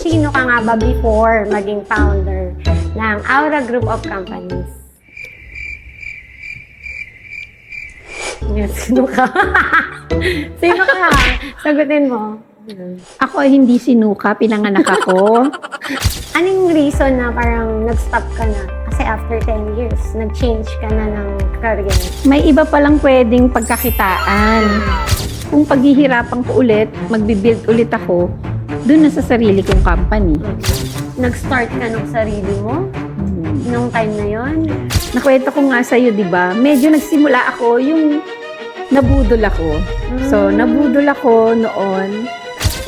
sino ka nga ba before maging founder ng Aura Group of Companies? Yes, sino ka? Sino ka? Sagutin mo. Ako ay hindi sinuka, pinanganak ako. Anong reason na parang nag-stop ka na? Kasi after 10 years, nag-change ka na ng career. May iba palang pwedeng pagkakitaan. Kung paghihirapan ko ulit, magbibuild ulit ako, dun na sa sarili kong company. Nag-start ka ng sarili mo? Nung time na yon? Nakwento ko nga sa'yo, di ba? Medyo nagsimula ako yung nabudol ako. So, nabudol ako noon.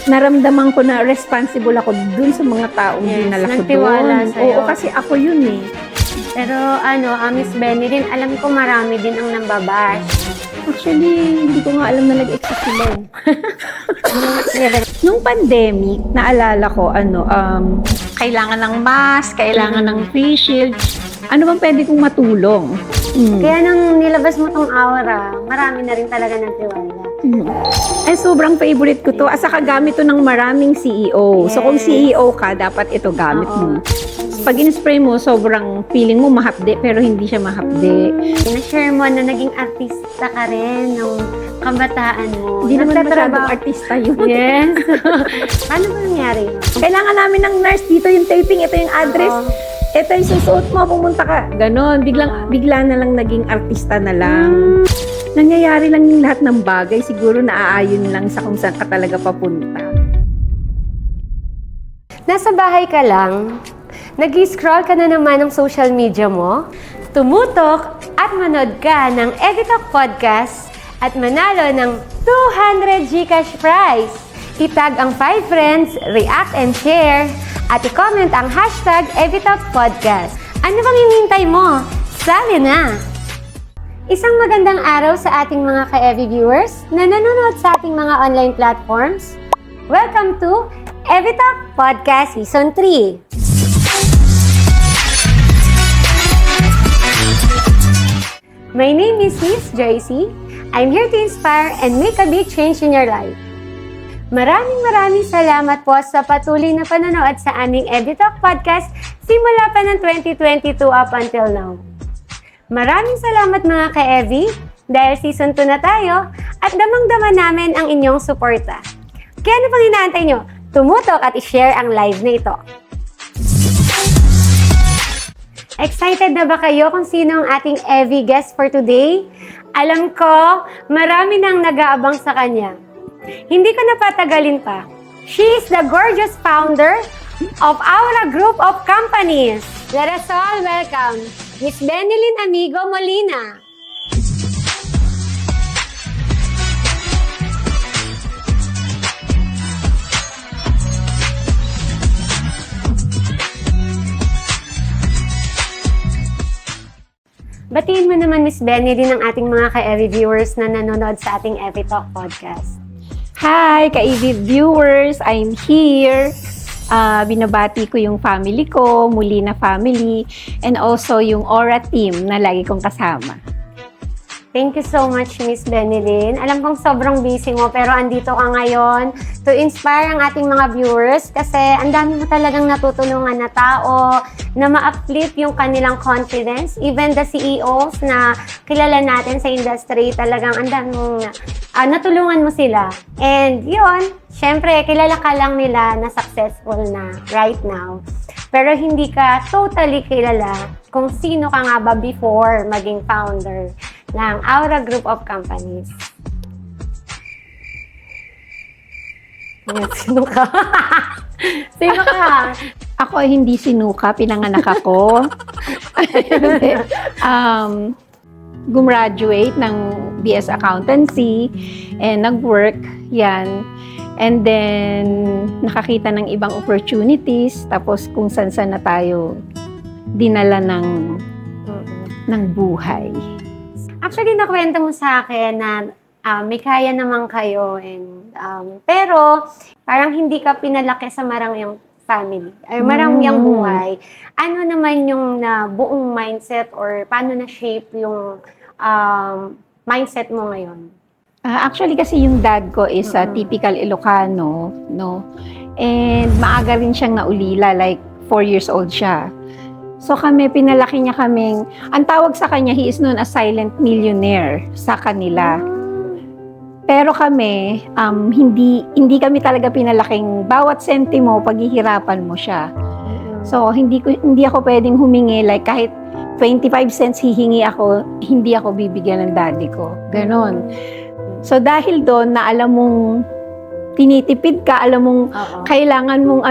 Naramdaman ko na responsible ako dun sa mga taong dinala ko nagtiwala doon. sa'yo. Oo, kasi ako yun eh. Pero Miss Benny din, alam ko marami din ang nambabash. Actually, hindi ko nga alam na nag-exist sila eh. Nung pandemic, naalala ko, kailangan ng mask, kailangan ng face shield. Ano bang pwede kong matulong? Kaya nung nilabas mo tong Aura, marami na rin talaga nagtiwala. Ay, sobrang favorite ko to. Asa ka gamit to ng maraming CEO. So, kung CEO ka, dapat ito gamit mo. Pag in-spray mo, sobrang feeling mo mahapde, pero hindi siya mahapde. Na-share mo na naging artista ka rin nung kabataan mo. Hindi naman masyadong Nagtatrabaho- artista yun. Yes. Paano ba nangyari? Kailangan namin ng nurse dito, yung taping, ito yung address. Oo. Ito yung susuot mo, pumunta ka. Ganon, bigla na lang naging artista na lang. Nangyayari lang yung lahat ng bagay, siguro naaayon lang sa kung saan ka talaga papunta. Nasa bahay ka lang, nag-scroll ka na naman ng social media mo, tumutok at manood ka ng Editalk Podcast at manalo ng 200 GCash prize. Itag ang 5 friends, react and share, at i-comment ang hashtag Editalk Podcast. Ano bang hinihintay mo? Sali na! Isang magandang araw sa ating mga ka-EVI viewers na nanonood sa ating mga online platforms. Welcome to Editalk Podcast Season 3. My name is Miss Joycey. I'm here to inspire and make a big change in your life. Maraming salamat po sa patuloy na panonood sa aming Editalk Podcast simula pa ng 2022 up until now. Maraming salamat mga ka-EVI dahil season 2 na tayo at damang-dama namin ang inyong suporta. Kaya ano pang inaantay nyo? Tumutok at i-share ang live na ito. Excited na ba kayo kung sino ang ating EVI guest for today? Alam ko, marami nang nag-aabang sa kanya. Hindi ko napatagalin pa. She is the gorgeous founder of Aura Group of Companies. Let us all welcome Miss Benilyn Amigo Molina. Batiin mo naman, Miss Benilyn, ang ating mga ka-EVI viewers na nanonood sa ating EVI Talk Podcast. Hi, ka-EVI viewers! I'm here. Binabati ko yung family ko, Molina family, and also yung Aura team na lagi kong kasama. Thank you so much, Miss Benilyn. Alam kong sobrang busy mo, pero andito ka ngayon to inspire ang ating mga viewers kasi ang dami mo talagang natutulungan na tao na ma-uplift yung kanilang confidence. Even the CEOs na kilala natin sa industry, talagang ang dami mong natulungan mo sila. And yun, syempre, kilala ka lang nila na successful na right now. Pero hindi ka totally kilala kung sino ka nga ba before maging founder ng Aura Group of Companies. Yes, sino ka? Sino ka? Ako ay hindi sinuka, pinanganak ako. Gumraduate ng BS Accountancy and nag-work, yan. And then, nakakita ng ibang opportunities, tapos kung saan-saan na tayo dinala ng buhay. Actually, nakwento mo sa akin na may kaya naman kayo pero parang hindi ka pinalaki sa marangyang family, ay marangyang buhay. Ano naman yung buong mindset or paano na-shape yung mindset mo ngayon? Actually kasi yung dad ko is a typical Ilocano, no? And maaga rin siyang naulila, like 4 years old siya. So kami, pinalaki niya kaming, ang tawag sa kanya, he is known as silent millionaire sa kanila. Pero kami, hindi kami talaga pinalaking bawat sentimo, paghihirapan mo siya. So hindi ako pwedeng humingi, like kahit 25 cents hihingi ako, hindi ako bibigyan ng daddy ko. Ganon. So dahil doon na alam mong tinitipid ka, alam mong kailangan mong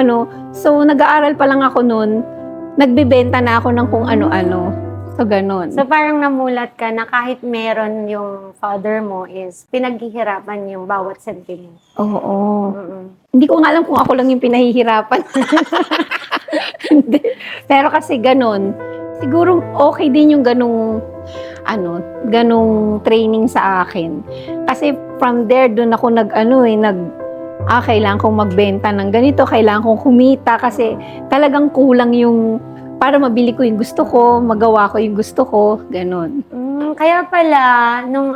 so nag-aaral pa lang ako noon, nagbebenta na ako ng kung ano-ano. So ganon. So parang namulat ka na kahit meron yung father mo is pinaghihirapan yung bawat sentimo. Oo. Hindi ko nga alam kung ako lang yung pinahihirapan. Hindi. Pero kasi ganon. Siguro okay din yung ganong training sa akin. Kasi from there, doon ako kailangan kong magbenta ng ganito, kailangan kong kumita kasi talagang kulang yung para mabili ko yung gusto ko, magawa ko yung gusto ko, ganon. Kaya pala, nung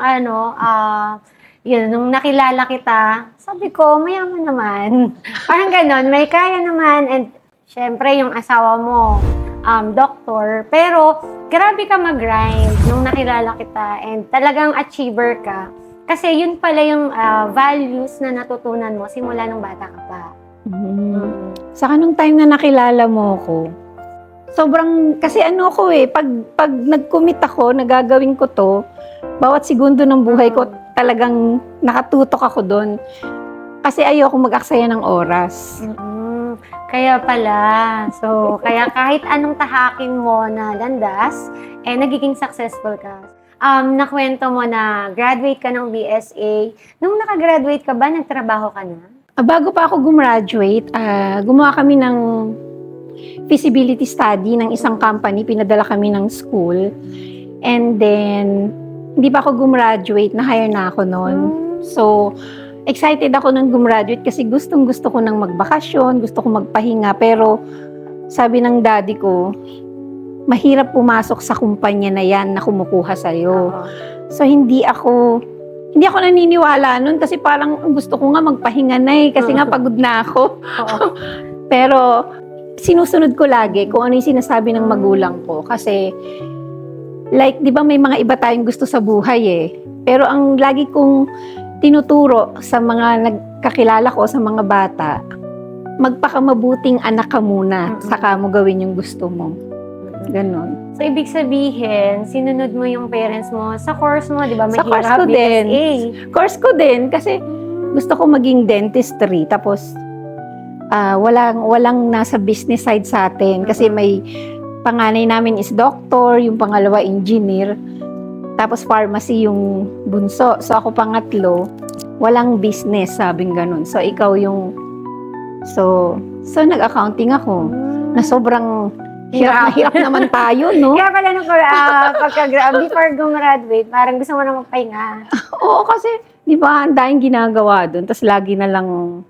nakilala kita, sabi ko, mayaman naman. Parang ganon, may kaya naman. And syempre, yung asawa mo, doktor. Pero, grabe ka mag-grind nung nakilala kita. And talagang achiever ka. Kasi yun pala yung values na natutunan mo simula nung bata ka pa. Saka nung time na nakilala mo ako, sobrang, kasi pag nag-commit ako, nagagawin ko to, bawat segundo ng buhay ko, talagang nakatutok ako doon. Kasi ayoko mag-aksaya ng oras. Kaya pala. So, kaya kahit anong tahakin mo na landas, nagiging successful ka. Nakwento mo na graduate ka ng BSA. Nung nakagraduate ka ba, nagtrabaho ka na? Bago pa ako gumraduate, gumawa kami ng feasibility study ng isang company. Pinadala kami ng school. And then, hindi pa ako gumraduate, na-hire na ako noon. So, excited ako nung gumraduate kasi gustong-gusto ko nang magbakasyon, gusto ko magpahinga. Pero, sabi ng daddy ko, mahirap pumasok sa kumpanya na yan na kumukuha sa'yo. So, hindi ako naniniwala nun kasi parang gusto ko nga magpahinga na kasi nga pagod na ako. Pero, sinusunod ko lagi kung ano yung sinasabi ng magulang ko. Kasi, like, di ba may mga iba tayong gusto sa buhay Pero ang lagi kong tinuturo sa mga nagkakilala ko, sa mga bata, magpakamabuting anak ka muna, saka mo gawin yung gusto mo. Ganon. So, ibig sabihin, sinunod mo yung parents mo sa course mo, di ba? Sa course ko din. Course ko din, kasi gusto ko maging dentistry. Tapos, walang nasa business side sa atin. Kasi may panganay namin is doctor, yung pangalawa engineer. Tapos pharmacy yung bunso. So ako pangatlo, walang business, sabing ganun. So ikaw yung... So nag-accounting ako. Na sobrang hirap naman tayo, no? Kaya pala nung before gumraduate, parang gusto mo na magpahinga. Oo, kasi di ba, ang daming ginagawa doon. Tapos lagi na lang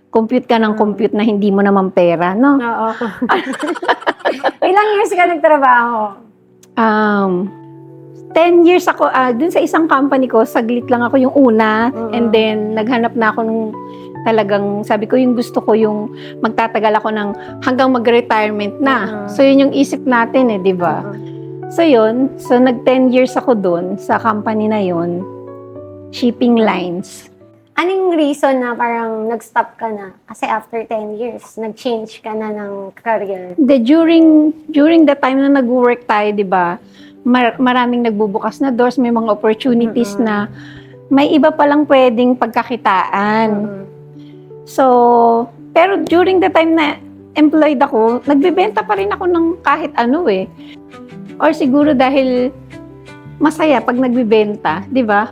compute ka ng compute na hindi mo naman pera, no? Oo. Ilang years ka nagtrabaho? 10 years ako, dun sa isang company ko, saglit lang ako yung una, and then naghanap na ako nung talagang, sabi ko yung gusto ko yung magtatagal ako ng hanggang mag-retirement na. So yun yung isip natin di ba? So yun, so nag 10 years ako dun sa company na yun, shipping lines. Anong reason na parang nag-stop ka na? Kasi after 10 years, nag-change ka na ng career. During the time na nag-work tayo, di ba, maraming nagbubukas na doors, may mga opportunities na may iba palang pwedeng pagkakitaan. So, pero during the time na employed ako, nagbebenta pa rin ako ng kahit ano Or siguro dahil masaya pag nagbebenta, di ba?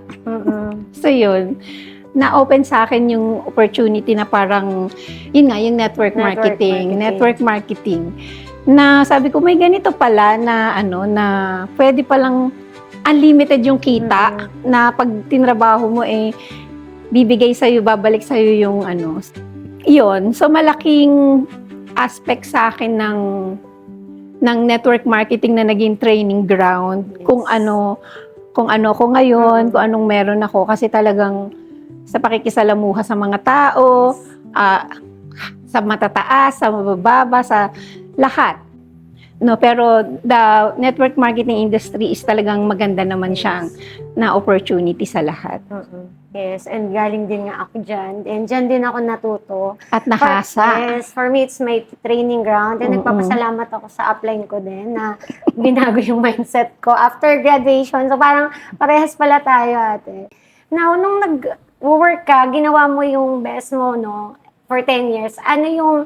So yun, na-open sa akin yung opportunity na parang, yun nga, yung network marketing. Na sabi ko, may ganito pala na na pwede palang unlimited yung kita na pag tinrabaho mo bibigay sa'yo, babalik sa'yo yung Yun. So malaking aspect sa akin ng network marketing na naging training ground. Kung ano ko ngayon, kung anong meron ako. Kasi talagang sa pakikisalamuha sa mga tao, Sa matataas, sa mabababa, sa lahat. No, pero the network marketing industry is talagang maganda naman siyang na opportunity sa lahat. Yes, and galing din nga ako dyan. And dyan din ako natuto. At nakasa. Yes, for me, it's my training ground. And nagpapasalamat ako sa upline ko din na binago yung mindset ko after graduation. So parang parehas pala tayo, ate. Now, nung nag-work ka, ginawa mo yung best mo, no? For 10 years. Ano yung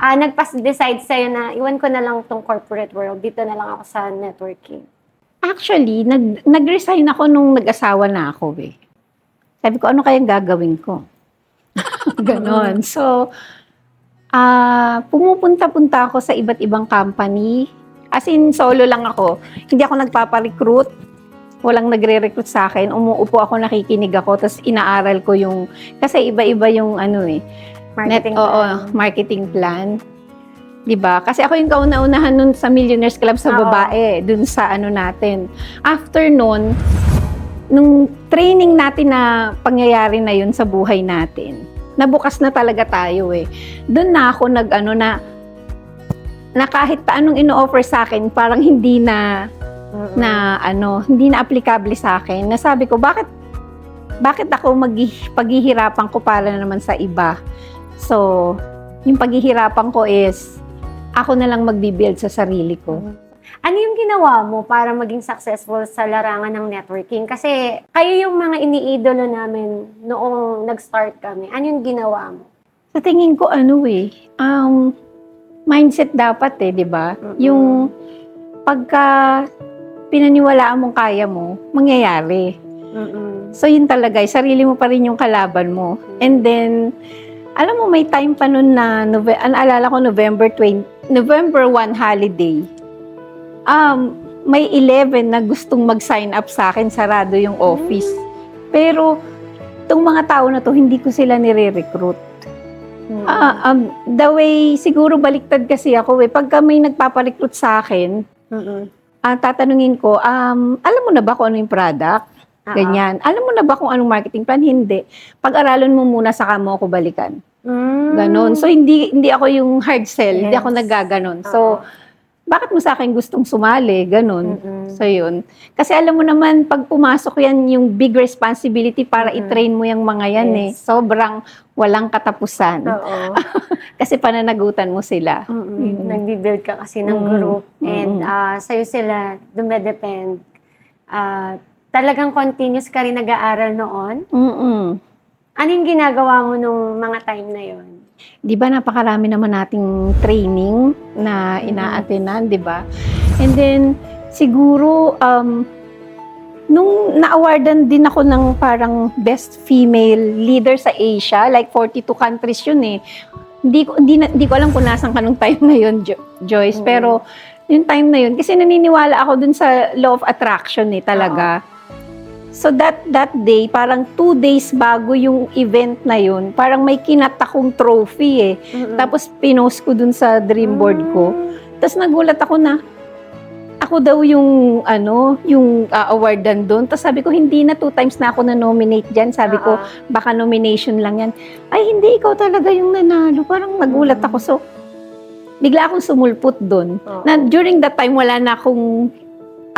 nagpas-decide sa'yo na iwan ko na lang tong corporate world, dito na lang ako sa networking? Actually, nag-resign ako nung nag-asawa na ako eh. Sabi ko, ano kayang gagawin ko? Ganon. So, pumupunta-punta ako sa iba't ibang company. As in, solo lang ako. Hindi ako nagpapa-recruit. Walang nagre-recruit sa akin. Umuupo ako, nakikinig ako, tapos inaaral ko yung, kasi iba-iba yung Marketing plan. Marketing plan. 'Di ba? Kasi ako yung kauna-unahan nun sa Millionaires Club sa babae, dun sa natin. After nun, nung training natin na pangyayari na yun sa buhay natin, nabukas na talaga tayo eh. Doon na ako na kahit pa anong ino-offer sa akin, parang hindi na hindi na applicable sa akin. Nasabi ko, bakit ako paghihirapan ko para naman sa iba? So, yung paghihirapan ko is, ako na lang magbibuild sa sarili ko. Ano yung ginawa mo para maging successful sa larangan ng networking? Kasi kayo yung mga iniidolo namin noong nag-start kami. Ano yung ginawa mo? Sa tingin ko, mindset dapat di ba? Yung pagka pinaniwalaan mong kaya mo, mangyayari. So, yun talaga, sarili mo pa rin yung kalaban mo. And then, alam mo, may time pa nun na, alala ko November 1 holiday. May 11 na gustong mag-sign up sa akin, sarado yung office. Pero, itong mga tao na to, hindi ko sila nire-recruit. The way, siguro baliktad kasi ako pagka may nagpaparecruit sa akin, tatanungin ko, alam mo na ba kung ano yung product? Ganyan. Alam mo na ba kung anong marketing plan? Hindi. Pag-aralan mo muna, saka mo ako balikan. Ganon. So, hindi ako yung hard sell. Hindi ako naggaganon. So, bakit mo sa akin gustong sumali? Ganon. So, yun. Kasi alam mo naman, pag pumasok yan, yung big responsibility para i-train mo yung mga yan sobrang walang katapusan. Kasi pananagutan mo sila. Nag-build ka kasi ng group. And sa'yo sila dumedepend. Talagang continuous ka rin nag-aaral noon? Ano yung ginagawa mo nung mga time na yon? Di ba napakarami naman nating training na ina-attenan, di ba? And then, siguro, nung na-awardan din ako ng parang best female leader sa Asia, like 42 countries yun eh. Hindi ko alam kung nasan ka nung time na yun, Joyce, pero yung time na yun, kasi naniniwala ako dun sa law of attraction talaga. So that day, parang 2 days bago yung event na yun, parang may kinat akong trophy Tapos pinost ko dun sa dream board ko. Tapos nagulat ako na, ako daw yung awardan doon. Tapos sabi ko, hindi na 2 times na ako na-nominate dyan. Sabi ko, baka nomination lang yan. Ay, hindi, ikaw talaga yung nanalo. Parang nagulat ako. So, bigla akong sumulpot doon. Na during that time, wala na akong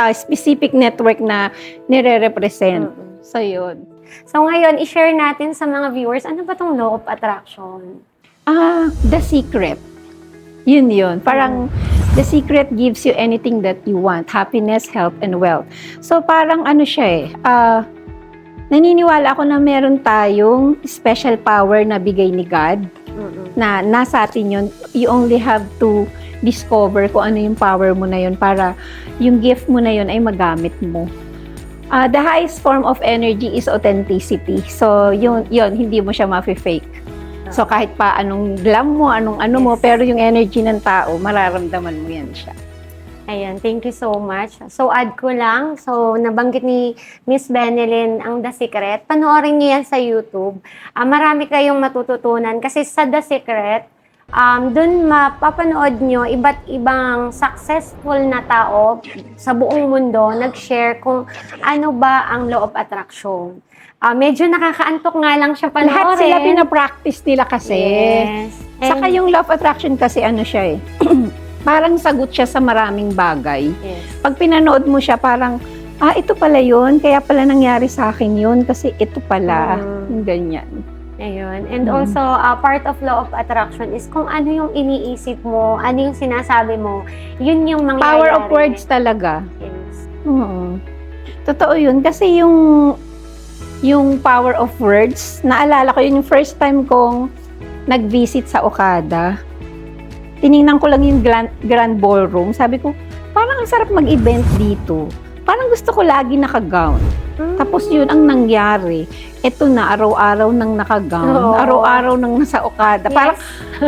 specific network na nire-represent. So, yun. So, ngayon, i-share natin sa mga viewers, ano ba tong law of attraction? The secret. Yun. Parang, the secret gives you anything that you want. Happiness, health, and wealth. So, parang siya naniniwala ako na meron tayong special power na bigay ni God. Na nasa atin yun. You only have to discover kung ano yung power mo na yun para yung gift mo na yun ay magamit mo. The highest form of energy is authenticity. So, yun hindi mo siya ma-fake. So, kahit pa anong glam mo, anong mo, pero yung energy ng tao, mararamdaman mo yan siya. Ayan, thank you so much. So, add ko lang. So, nabanggit ni Miss Benelyn ang The Secret. Panoorin niyo yan sa YouTube. Marami kayong matututunan kasi sa The Secret, dun mapapanood nyo iba't ibang successful na tao sa buong mundo nag-share kung ano ba ang law of attraction. Medyo nakakaantok nga lang siya panoorin. Lahat sila pinapractice nila kasi. Yes. Saka yung law of attraction kasi ano siya eh, parang sagot siya sa maraming bagay. Yes. Pag pinanood mo siya, parang, ito pala yun, kaya pala nangyari sa akin yun, kasi ito pala, yung ganyan. Ayun. And also, part of law of attraction is kung ano yung iniisip mo, ano yung sinasabi mo, yun yung mangyayari. Power of words talaga. Yes. Oo. Totoo yun, kasi yung power of words, naalala ko yun yung first time kong nag-visit sa Okada. Tiningnan ko lang yung grand ballroom. Sabi ko, parang ang sarap mag-event dito. Parang gusto ko lagi naka-gown. Tapos yun ang nangyari. Ito na, araw-araw nang naka-gown. Oo. Araw-araw nang nasa Okada. Yes. Parang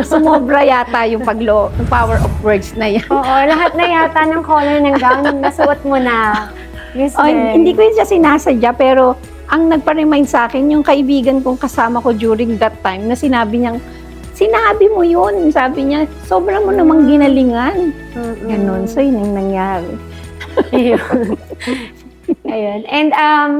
sumobra yata yung yung power of words na yan. Oo, lahat na yata ng color ng gown yung nasuot mo na. Miss Bel. Hindi ko yun siya sinasadya, pero ang nagpa-remind sa akin, yung kaibigan kong kasama ko during that time, na sinabi mo yun. Sabi niya, sobrang mo namang ginalingan. Ganun. So, yun yung nangyari. Ayun. Ayun. And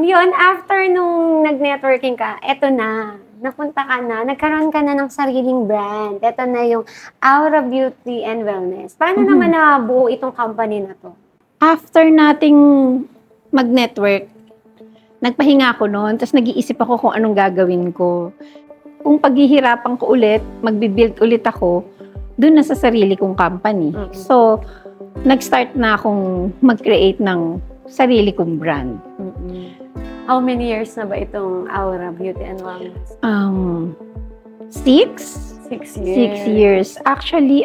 yun, after nung nag-networking ka, eto na, napunta ka na, nagkaroon ka na ng sariling brand. Eto na yung Aura Beauty and Wellness. Paano naman nabuo itong company na to? After nating mag-network, nagpahinga ako noon, tapos nag-iisip ako kung anong gagawin ko. Kung paghihirapan ko ulit, magbibuild ulit ako, dun na sa sarili kong company. So, nag-start na akong mag-create ng sarili kong brand. How many years na ba itong Aura Beauty and Wellness? 6 6 years. years. Actually,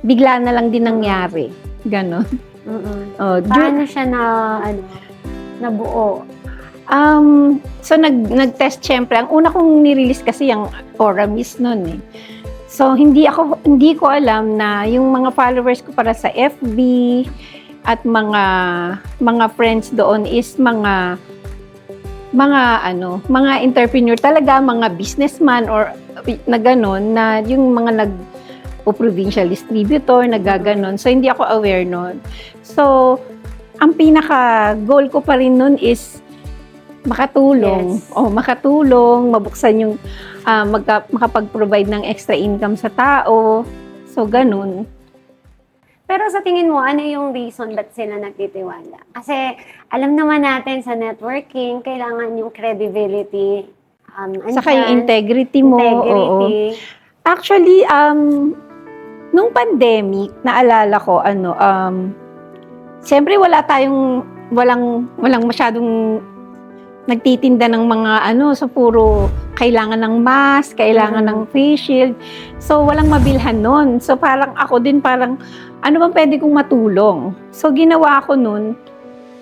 bigla na lang din nangyari. Ganon. Paano siya nabuo? So, nag-test syempre. Ang una kong nirelease kasi yung Aura Mist nun eh. So, hindi ko alam na yung mga followers ko para sa FB at mga friends doon is mga entrepreneur talaga, mga businessman or na gano'n, na yung mga provincial distributor, nagaganon. So, hindi ako aware nun. So, ang pinaka-goal ko pa rin nun is makatulong. Yes. Makatulong, mabuksan yung, makapag-provide ng extra income sa tao. So, ganun. Pero sa tingin mo, ano yung reason ba't sila nagtitiwala? Kasi alam naman natin sa networking, kailangan yung credibility. Saka yung integrity mo. Oo. Actually, nung pandemic, naalala ko, siyempre walang masyadong nagtitinda ng mga so puro kailangan ng mask, kailangan ng face shield. So, walang mabilhan nun. So, parang ako din ano bang pwede kong matulong? So, ginawa ko nun,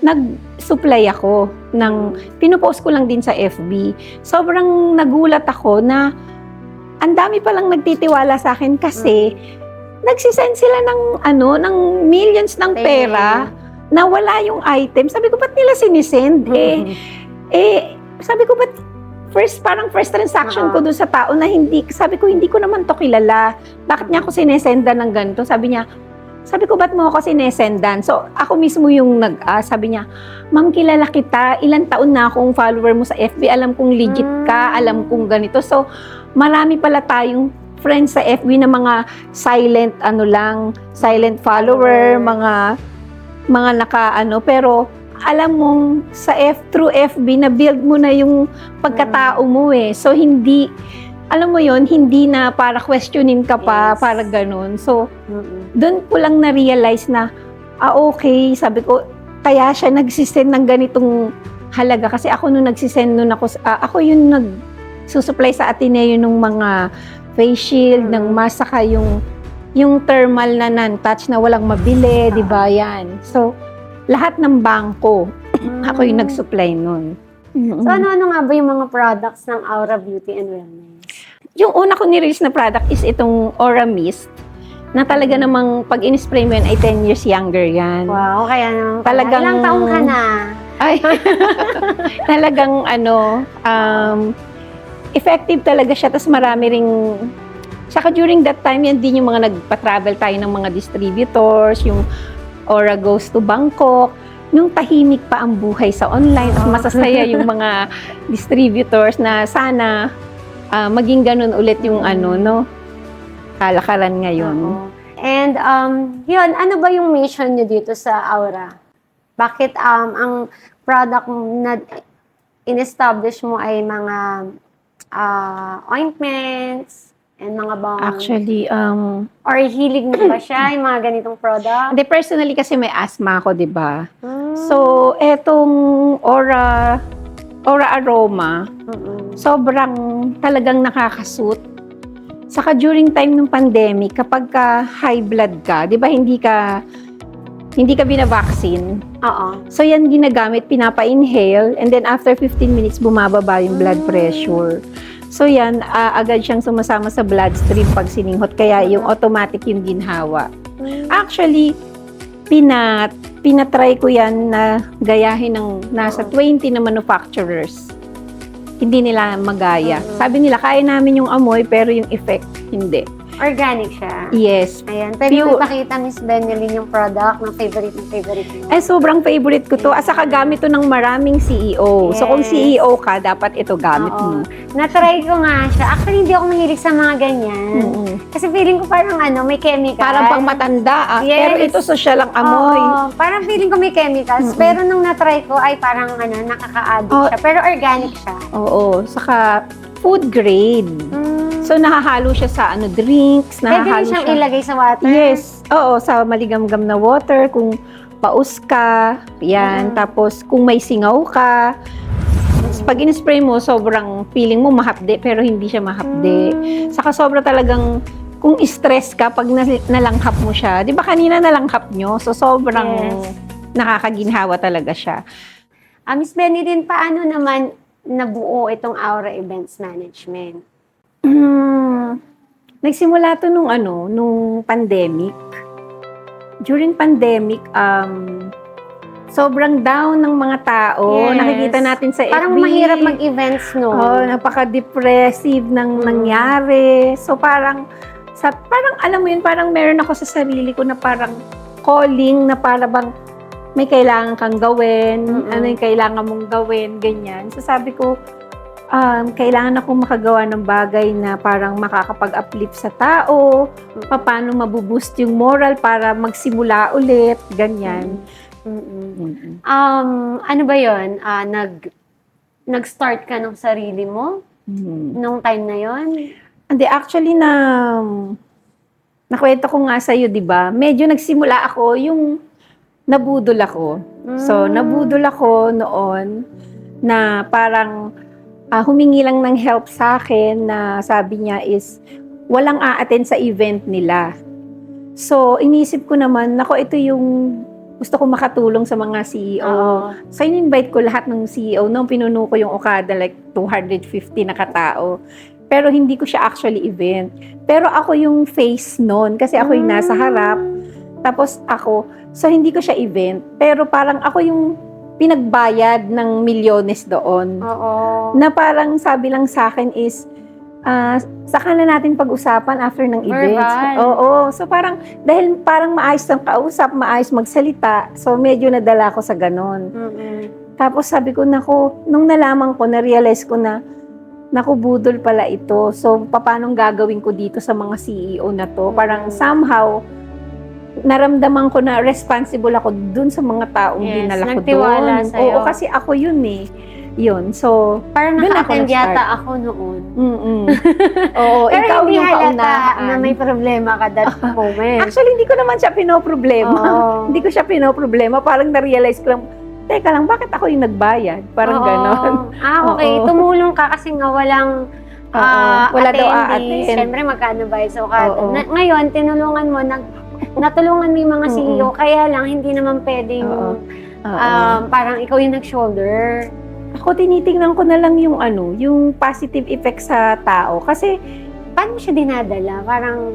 nag-supply ako pinupost ko lang din sa FB. Sobrang nagulat ako na ang dami palang nagtitiwala sa akin kasi nagsisend sila ng millions ng pera na wala yung item. Sabi ko, ba't nila sinisend? Sabi ko, ba't first transaction ko doon sa tao na sabi ko, hindi ko naman to kilala. Bakit niya ako sinesendan ng ganito? Sabi ko, ba't mo ako sinesendan? So, ako mismo yung sabi niya, ma'am, kilala kita, ilang taon na akong follower mo sa FB, alam kong legit ka, alam kong ganito. So, marami pala tayong friends sa FB na mga silent follower, mga pero alam mong through FB na build mo na yung pagkatao mo eh. So, hindi na para questionin ka pa, para ganun. So, doon ko lang na-realize na, okay, sabi ko, kaya siya nagsisend ng ganitong halaga. Kasi ako nung nagsisend ako yung nagsusupply sa Ateneo ng mga face shield, ng mask, saka yung thermal na non-touch na walang mabili, di ba yan? So, lahat ng bangko, ako yung nag-supply nun. So, ano nga ba yung mga products ng Aura Beauty and Wellness? Yung una ko ni-release na product is itong Aura Mist, na talaga namang pag in-spray mo yan ay 10 years younger yan. Wow, kaya naman Talagang, ilang taong ka na? Ay, talagang effective talaga siya, tapos marami ring, saka during that time, yan din yung mga nagpa-travel tayo ng mga distributors, yung Aura goes to Bangkok, nung tahimik pa ang buhay sa online, at masasaya yung mga distributors na sana maging ganun ulit yung kalakaran ngayon. Oo. And yun, ano ba yung mission nyo dito sa Aura? Bakit ang product na in-establish mo ay mga ointments and mga balm? Actually, Or hilig mo ba siya, yung mga ganitong product? hindi, personally kasi may asthma ako, di ba? Mm. So, etong Aura Aroma, sobrang talagang nakakasuit. Saka during time ng pandemic, kapag ka high blood ka, di ba hindi ka binavaccine. Oo. So yan ginagamit, pinapa-inhale, and then after 15 minutes, bumababa yung blood pressure. So yan, agad siyang sumasama sa bloodstream pag sininghot, kaya yung automatic yung ginhawa. Actually, pinatry ko yan na gayahin ng nasa 20 na manufacturers. Hindi nila magaya. Sabi nila, kaya namin yung amoy, pero yung effect, hindi. Organic siya. Yes. Ayan. Pwede Pure. mo ipakita, Miss Benelin, yung product na favorite mo. Sobrang favorite ko to. Saka gamit to ng maraming CEO. So kung Yes. CEO ka, dapat ito gamit mo. Na-try ko nga siya. Actually, hindi ako mahilig sa mga ganyan. Kasi feeling ko parang may chemical. Parang pang matanda. Yes. Pero ito social ang amoy. Oo. Parang feeling ko may chemicals. Pero nung na-try ko ay parang nakaka-addict siya. Pero organic siya. Oo. Saka food grade. So nahahalo siya sa drinks, Pwede rin nahahalo siyang siya. ilagay sa water. Yes. Oo, sa maligamgam na water, kung paus ka, yan. Tapos kung may singaw ka, pag in-spray mo, sobrang feeling mo mahapde, pero hindi siya mahapde. Saka sobra talagang, kung stress ka, pag nalanghap mo siya, di ba kanina nalanghap nyo? So sobrang nakakaginhawa talaga siya. Miss Benelin, paano naman nabuo itong Aura Events Management? Nagsimula to nung pandemic. During pandemic, sobrang down ng mga tao. Yes. Nakikita natin sa FB. Parang mahirap mag-events, no? Napaka-depressive ng nangyari. So parang alam mo yun, parang meron ako sa sarili ko na parang calling na para bang may kailangan kang gawin, ano yung kailangan mong gawin, ganyan. So sabi ko, kailangan akong makagawa ng bagay na parang makakapag-uplift sa tao, paano mabuboost yung moral para magsimula ulit, ganyan. Ano ba yun? Nag-start ka ng sarili mo? Nung time na yun? Hindi, actually nakwento ko nga sa'yo, di ba? Medyo nagsimula ako, yung nabudol ako. So, nabudol ako noon na parang humingi lang ng help sa akin na sabi niya is walang a-attend sa event nila. So, inisip ko naman, ito yung gusto ko makatulong sa mga CEO. So, in-invite ko lahat ng CEO. Nung pinuno ko yung Okada, like 250 na katao. Pero hindi ko siya actually event. Pero ako yung face noon kasi ako yung nasa harap. Tapos so hindi ko siya event. Pero parang ako yung pinagbayad ng milyones doon. Na parang sabi lang sa akin is, saka na natin pag-usapan after ng events. Oo. So parang, dahil parang maayos ng kausap, maayos magsalita, so medyo nadala ko sa ganon. Tapos sabi ko, nung nalaman ko, na-realize ko na, budol pala ito. So, paano gagawin ko dito sa mga CEO na to? Parang somehow, naramdaman ko na responsible ako dun sa mga taong dinala ko doon. Nagtiwala sa'yo. Oo, kasi ako yun eh. Yun, so, parang dun ako naka-attend nag-start. yata ako noon. Oo, Pero ikaw hindi yung halata kaunaan. na may problema ka that moment. Actually, hindi ko naman siya pinoproblema. Oo. Hindi ko siya pinoproblema. Parang na-realize ko lang, teka lang, bakit ako yung nagbayad? Parang ganon. Okay. Oo. Tumulong ka kasi nga walang wala daw attendees. a-attend. Siyempre, magkano ba sa Okada? Oo. Ngayon, tinulungan mo, natulungan mo yung mga CEO, kaya lang, hindi naman pwedeng parang ikaw yung nag-shoulder. Ako, tinitingnan ko na lang yung yung positive effect sa tao. Kasi, Paano mo siya dinadala? Parang,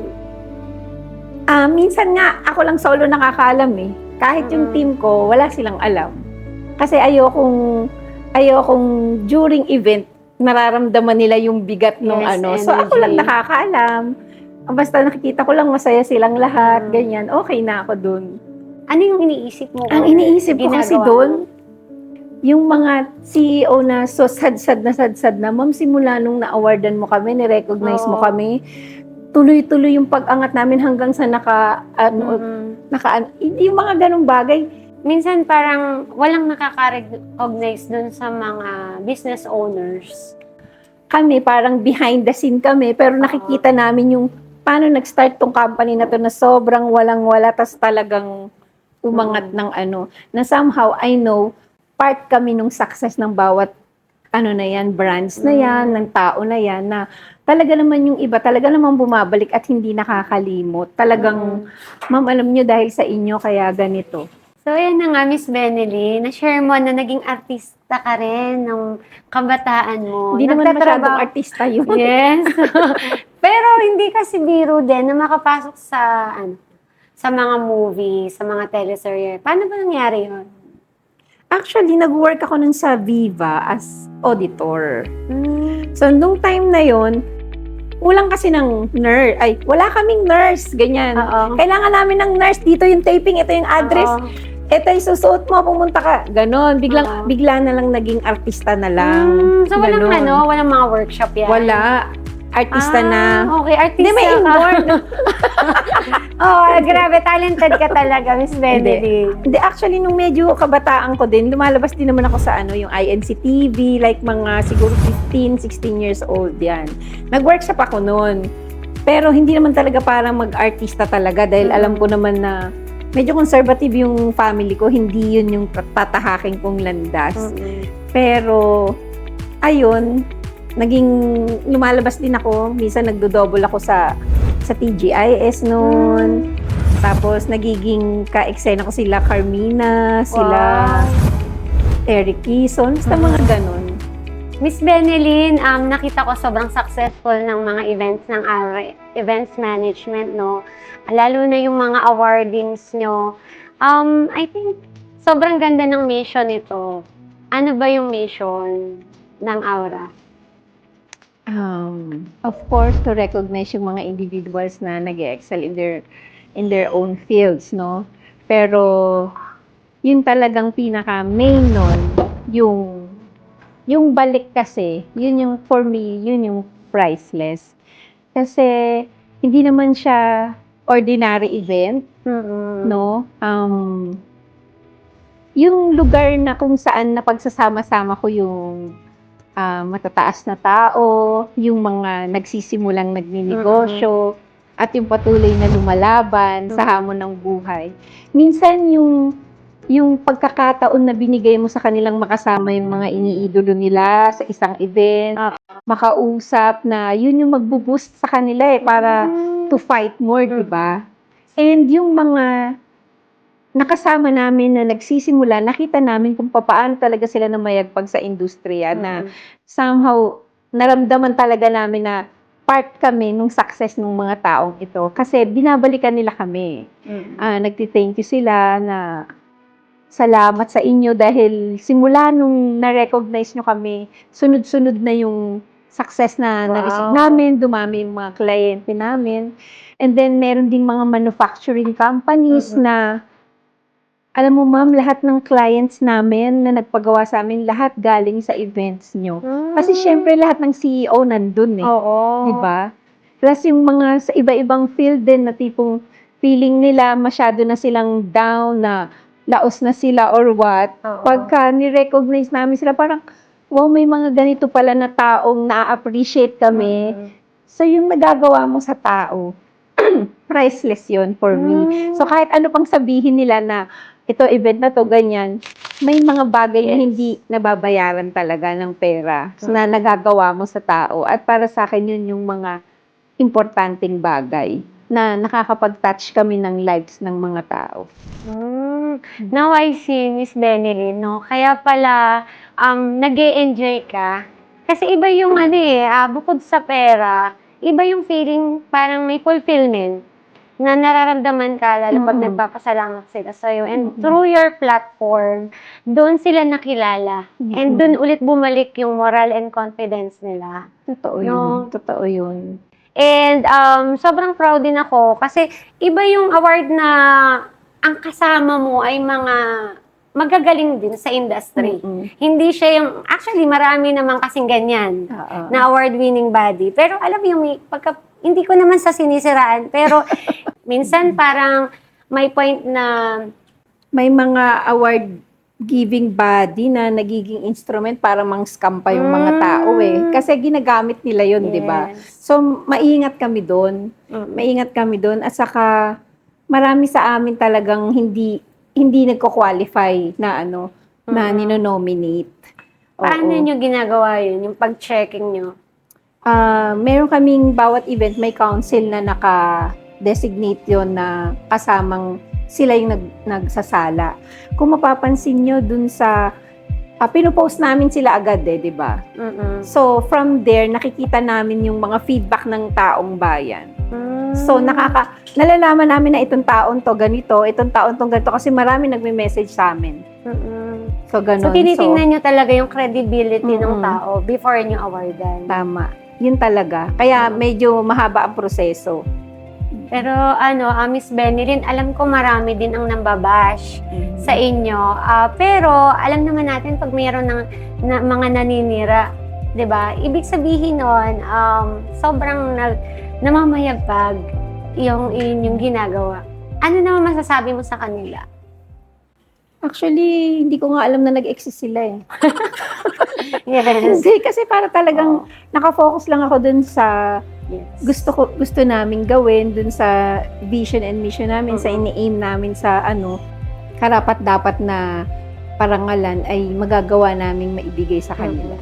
minsan nga, ako lang solo nakakaalam eh. Kahit yung team ko, wala silang alam. Kasi ayokong during event, nararamdaman nila yung bigat ng So, ako lang nakakaalam. Basta nakikita ko lang masaya silang lahat, ganyan. Okay na ako dun. ano yung iniisip mo? Ang iniisip ko kasi Ginagawa doon, yung mga CEO na so sadsad na, ma'am, simula nung na-awardan mo kami, ni-recognize mo Oo. kami, tuloy-tuloy yung pag-angat namin hanggang sa yung mga ganong bagay. Minsan parang walang nakaka-recognize dun sa mga business owners. Kami, parang behind the scene kami, pero nakikita namin yung paano nag-start tong company na to na sobrang walang-wala, tas talagang umangat ng na somehow, I know, part kami nung success ng bawat na yan, brands na yan, ng tao na yan, na talaga naman yung iba, talaga naman bumabalik at hindi nakakalimot. Talagang, ma'am, alam nyo, dahil sa inyo, kaya ganito. So, yan na nga, Miss Benely, na-share mo na naging artista ka rin ng kabataan mo. Hindi naman masyadong Nagtatrabaho- artista yun. Yes. Pero hindi kasi biro din na makapasok sa, sa mga movie, sa mga teleserye. Paano ba nangyari yun? Actually, nag-work ako nun sa Viva as auditor. Mm. So, nung time na yon, kulang kasi ng nurse. Ay, wala kaming nurse. Ganyan. Oo. Kailangan namin ng nurse. Dito yung taping, ito yung address. Oo. Ito yung susuot mo, pumunta ka. Ganon. Bigla na lang naging artista na lang. So, walang Ganon. walang mga workshop yan? Wala. Artista na. Okay, artista Hindi, may ka. inborn. Grabe, talented ka talaga, Miss Benedy. Hindi, actually, nung medyo kabataan ko din, lumalabas din naman ako sa yung INC TV, like mga siguro 15, 16 years old yan. Nag-workshop ako noon. Pero hindi naman talaga parang mag-artista talaga dahil alam ko naman na medyo conservative yung family ko, hindi yun yung tatahaking kong landas. Pero, ayun, lumalabas din ako. Minsan nagdo-double ako sa TGIS noon. Tapos nagiging ka-eksena ko sila Carmina, sila Eric Quezon, basta mga ganun. Miss Benelyn, nakita ko sobrang successful ng mga events ng events management, no? Lalo na yung mga awardings nyo. I think sobrang ganda ng mission nito. Ano ba yung mission ng Aura? Of course, to recognize yung mga individuals na nag-excel in their own fields, no? Pero, yun talagang pinaka-main nun, yung balik kasi, yun yung, for me, yun yung priceless. Kasi, hindi naman siya ordinary event, no? Yung lugar na kung saan napagsasama-sama ko yung matataas na tao, yung mga nagsisimulang nagninegosyo, at yung patuloy na lumalaban sa hamon ng buhay. Minsan yung pagkakataon na binigay mo sa kanilang makasama yung mga iniidolo nila sa isang event, makausap na yun yung magbo-boost sa kanila para to fight more, diba? And yung mga nakasama namin na nagsisimula, nakita namin kung paano talaga sila namayagpag sa industriya na somehow naramdaman talaga namin na part kami nung success ng mga taong ito. Kasi binabalikan nila kami. Nagti-thank you sila na salamat sa inyo dahil simula nung na-recognize nyo kami, sunod-sunod na yung success na na-receive namin, dumami yung mga kliyente namin. And then meron ding mga manufacturing companies na alam mo, ma'am, lahat ng clients namin na nagpagawa sa amin, lahat galing sa events nyo. Kasi syempre, lahat ng CEO nandun eh. Oo. Diba? Plus yung mga sa iba-ibang field din na tipong feeling nila masyado na silang down, na laos na sila or what. Pagka ni-recognize namin sila, parang, wow, may mga ganito pala na taong na-appreciate kami. So yung nagagawa mo sa tao, priceless yun for me. So kahit ano pang sabihin nila na, ito, event na to, ganyan, may mga bagay na hindi nababayaran talaga ng pera na nagagawa mo sa tao. At para sa akin, yun yung mga importanteng bagay na nakakapag-touch kami ng lives ng mga tao. Now I see, Miss Benelyn, no? Kaya pala, nag-e-enjoy ka. Kasi iba yung bukod sa pera, iba yung feeling parang may fulfillment na nararamdaman ka lalo pag nagpapasalamat sila sa'yo. And through your platform, doon sila nakilala. And doon ulit bumalik yung moral and confidence nila. Totoo yun. Totoo yun. And sobrang proud din ako kasi iba yung award na ang kasama mo ay mga magagaling din sa industry. Mm-mm. Hindi siya yung, actually, marami naman kasing ganyan Oo. na award-winning body. Pero alam mo yung, hindi ko naman sa sinisiraan, pero minsan parang may point na, May mga award-giving body na nagiging instrument para mang-scam pa yung mga tao Kasi ginagamit nila yun, di ba? yes. So, maingat kami doon. Mm-mm. Maingat kami doon. At saka, marami sa amin talagang hindi nagko-qualify na na ninonominate. Paano Oo. nyo ginagawa yun, yung pag-checking nyo? Meron kaming bawat event may council na naka-designate yon na kasamang sila yung nagsasala. Kung mapapansin nyo dun sa pinopost namin sila agad di ba? Mm-mm. So from there nakikita namin yung mga feedback ng taong bayan. So nalalaman namin na itong taon to ganito, itong taon to ganito kasi marami nagme-message sa amin. Mm-mm. So ganun. So tinitingnan nyo talaga yung credibility ng Mm-mm. tao before nyo awardan. Tama. Yun talaga. Kaya medyo mahaba ang proseso. Pero Miss Benilyn, alam ko marami din ang nambabash sa inyo. Pero alam naman natin pag mayroon ng mga naninira, 'di ba? Ibig sabihin nun, sobrang namamayagpag yung inyong ginagawa. Ano naman masasabi mo sa kanila? Actually, hindi ko nga alam na nag-exist sila Yes. Hindi, kasi para talagang nakafocus lang ako dun sa Yes. gusto naming gawin, dun sa vision and mission namin, sa ini-aim namin sa karapat-dapat na parangalan ay magagawa naming maibigay sa kanila.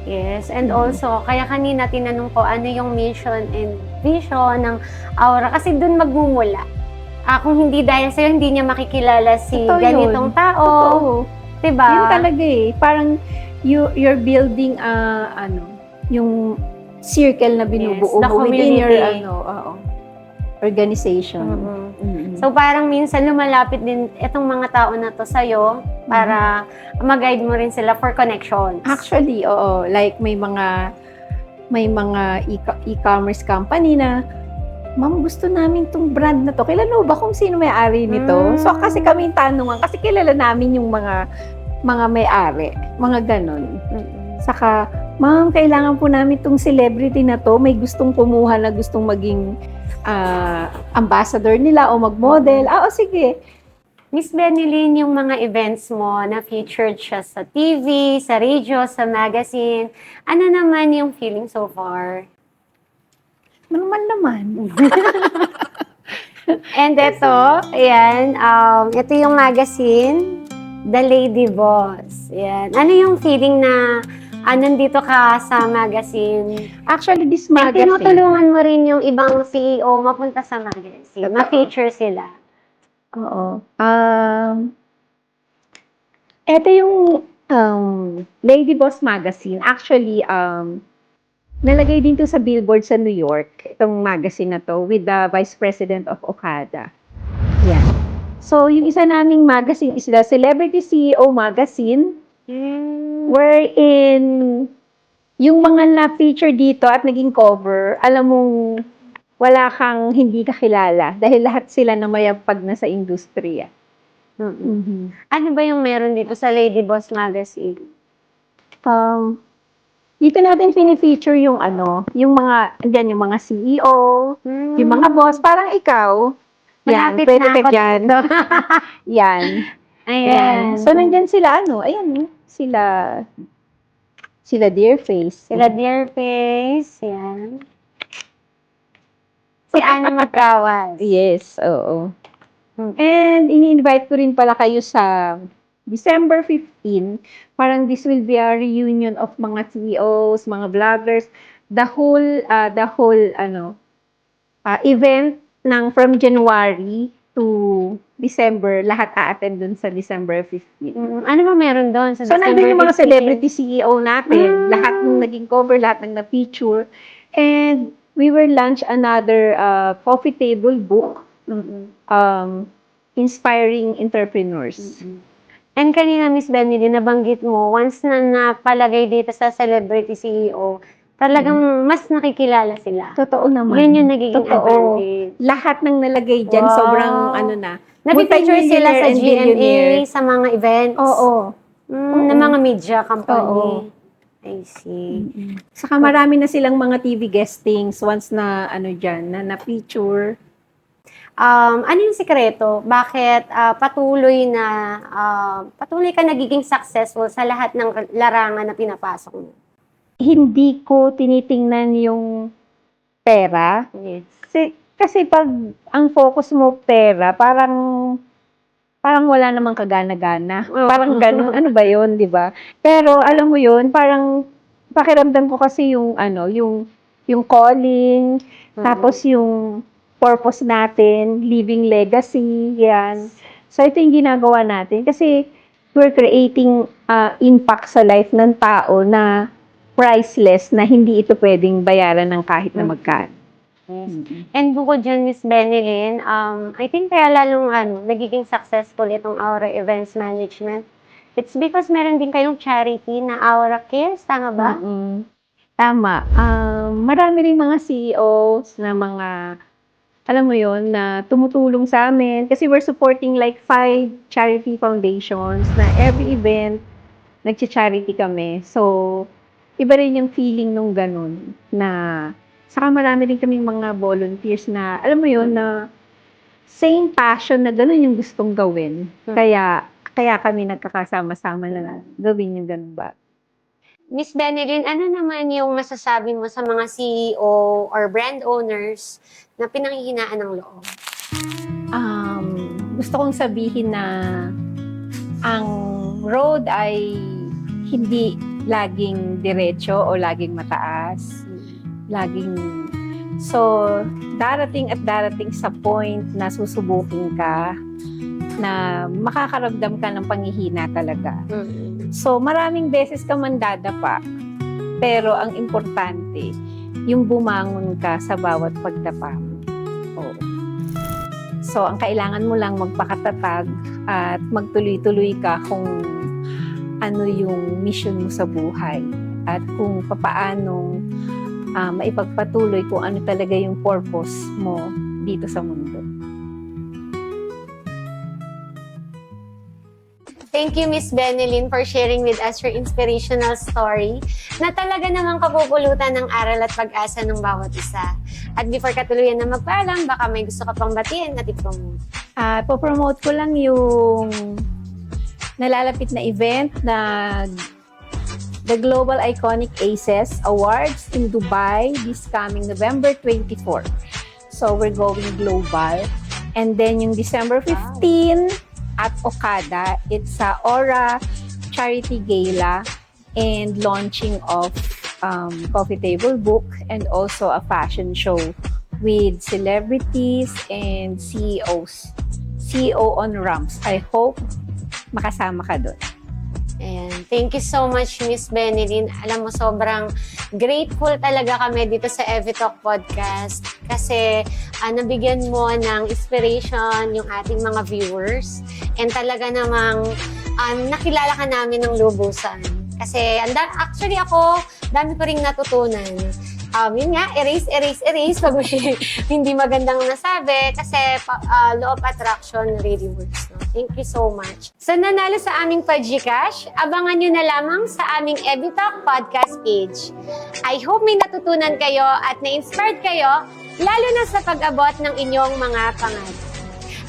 Yes, and also, kaya kanina tinanong ko ano yung mission and vision ng Aura kasi dun magmumula. Kung hindi dahil sa'yo, hindi niya makikilala si Totoo ganitong yun. tao. Oo. Diba? Yun talaga Parang you're building yung circle na binubuo Yes, the mo within your community. organization. Mhm. So parang minsan lumalapit din itong mga tao na to sa'yo para mag-guide mo rin sila for connections. Actually, oo. Like may mga e-commerce company na, ma'am, gusto namin tong brand na to. Kilala mo ba kung sino may-ari nito? So kasi kami tanungan, kasi kilala namin yung mga may-ari, mga ganon. Saka, ma'am, kailangan po namin tong celebrity na to. May gustong kumuha na gustong maging ambassador nila o mag-model. O sige. Miss Benilyn, yung mga events mo na featured siya sa TV, sa radio, sa magazine, ano naman yung feeling so far? Manuman naman. And ito, ayan, ito yung magazine, The Lady Boss. Ayan. Ano yung feeling na nandito ka sa magazine? Actually, this At magazine, tinutulungan mo rin yung ibang CEO mapunta sa magazine, ma-feature sila. oo. Ito yung Lady Boss Magazine. Actually, nalagay din to sa billboard sa New York, itong magazine na to, with the Vice President of Okada. Yan. So, yung isa naming magazine is the Celebrity CEO Magazine, wherein yung mga na-feature dito at naging cover, alam mong wala kang hindi kakilala dahil lahat sila na mayapag na sa industriya. Ano ba yung meron dito sa Lady Boss Magazine? Dito natin pinifeature yung yung mga, andyan, yung mga CEO, yung mga boss, parang ikaw. Yan, Malapit pwede na ka ako dyan. Yan. Ayan. So, nandyan sila, ayan, sila Dearface. Sila Dearface. Yan. Si Ana Magkawas. Yes, oo. And ini-invite ko rin pala kayo sa December 15. Parang this will be a reunion of mga CEOs, mga vloggers, the whole event from January to December, lahat a-attend dun sa December 15. Ano ba meron doon sa So, December nandun yung mga 15? celebrity CEO natin. Lahat ng naging cover, lahat ng na-feature. And we will launch another coffee table book, Inspiring Entrepreneurs. And kanina, Miss Benny, din nabanggit mo, once na napalagay dito sa Celebrity CEO, Talagang mas nakikilala sila. Totoo naman. Yun yung nagiging Totoo. advantage. Lahat ng nalagay dyan, Wow. sobrang ano na. Napipicture sila sa multimillionaire and billionaire. GMA, sa mga events. Oo. Ng mga media company. Oo. I see. Saka marami na silang mga TV guestings once na ano dyan, na na-feature. Ano yung sikreto? Bakit patuloy ka nagiging successful sa lahat ng larangan na pinapasok mo? Hindi ko tinitingnan yung pera. Yes. Kasi pag ang focus mo pera, parang wala namang kagana-gana. Oo. Parang ganun. Ano ba yun, di ba? Pero alam mo yun, parang pakiramdam ko kasi yung yung calling, tapos yung purpose natin, leaving legacy, yan. So ito yung ginagawa natin kasi we're creating impact sa life ng tao na priceless, na hindi ito pwedeng bayaran ng kahit na magkano. And bukod dyan, Miss Benilyn, I think kaya lalong nagiging successful itong Aura Events Management. It's because meron din kayong charity na Aura Cares, tama ba? Tama. Marami rin mga CEOs na mga, alam mo yon, na tumutulong sa amin. Kasi we're supporting like 5 charity foundations na every event, nagcha-charity kami. So, iba rin yung feeling nung ganun. Saka marami rin kaming mga volunteers na, alam mo yon, na same passion na ganun yung gustong gawin. Kaya kami nagkakasama-sama na gawin yung ganun ba. Miss Benilyn, ano naman yung masasabi mo sa mga CEO or brand owners na pinanghihinaan ng loob? Gusto kong sabihin na ang road ay hindi laging diretso o laging mataas. So, darating sa point na susubukin ka, na makakaramdam ka ng panghihina talaga. So, maraming beses ka man dadapa, pero ang importante, yung bumangon ka sa bawat pagdapa mo. Oo. So, ang kailangan mo lang magpakatatag at magtuloy-tuloy ka kung ano yung mission mo sa buhay at kung papaanong maipagpatuloy kung ano talaga yung purpose mo dito sa mundo. Thank you, Miss Benilyn, for sharing with us your inspirational story na talaga namang kapupulutan ng aral at pag-asa ng bawat isa. At before katuluyan na magpaalam, baka may gusto ka pang batiin at i-promote. Po-promote ko lang yung nalalapit na event na the Global Iconic Aces Awards in Dubai this coming November 24. So we're going global. And then yung December 15, at Okada, it's a Aura Charity Gala and launching of coffee table book and also a fashion show with celebrities and CEOs. CEO on ramps. I hope makasama ka doon. Ayan. Thank you so much, Miss Benilyn. Alam mo, sobrang grateful talaga kami dito sa Evitalk Podcast kasi nabigyan mo ng inspiration yung ating mga viewers and talaga namang nakilala ka namin ng lubusan. Kasi actually ako, dami ko ring natutunan. Yun nga, erase pag may hindi magandang nasabi kasi law of attraction really works. No? Thank you so much. Sa nanalo sa aming pa-Gcash, abangan nyo na lamang sa aming Evitalk Podcast page. I hope may natutunan kayo at na-inspired kayo, lalo na sa pag-abot ng inyong mga pangarap.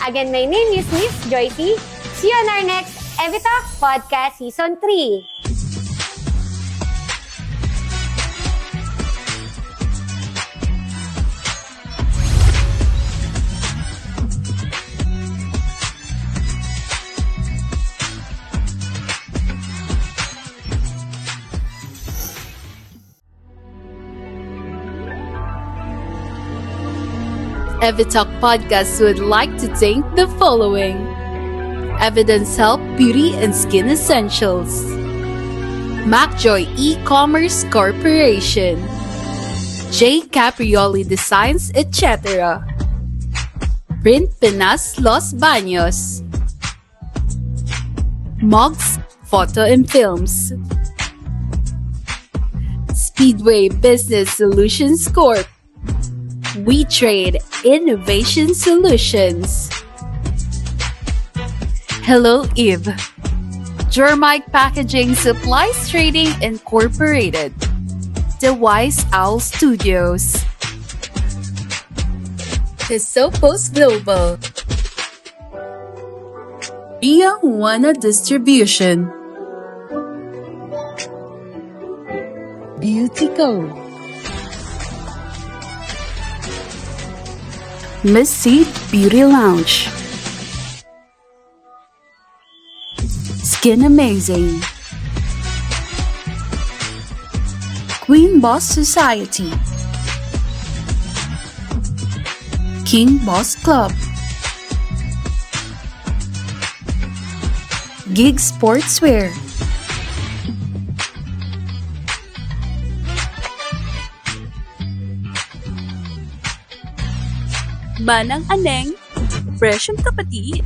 Again, my name is Miss Joycey. See you on our next Evitalk Podcast Season 3. Evitalk Podcast would like to thank the following: Evidence Health Beauty and Skin Essentials, MacJoy E-Commerce Corporation, J. Caprioli Designs, etc., Print Pinas Los Baños, Mogs Photo and Films, Speedway Business Solutions Corp. We trade innovation solutions. Hello Eve. Germite Packaging Supplies Trading Incorporated. The Wise Owl Studios. Hisopos Global. Via Juana Distribution. Beauty Co. Miss Seed Beauty Lounge. Skin Amazing. Queen Boss Society. King Boss Club. Gig Sportswear. Manang Aneng, Presyong Kapatid.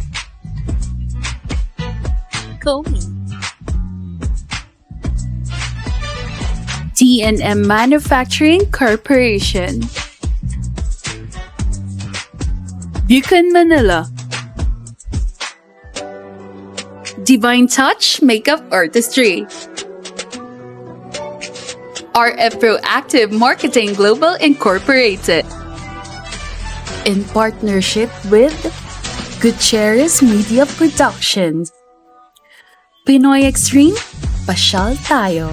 Kobe. T&M Manufacturing Corporation. Buchan Manila. Divine Touch Makeup Artistry. RF Proactive Marketing Global Incorporated. In partnership with Gutierrez Media Productions. Pinoy Extreme, pasyal tayo.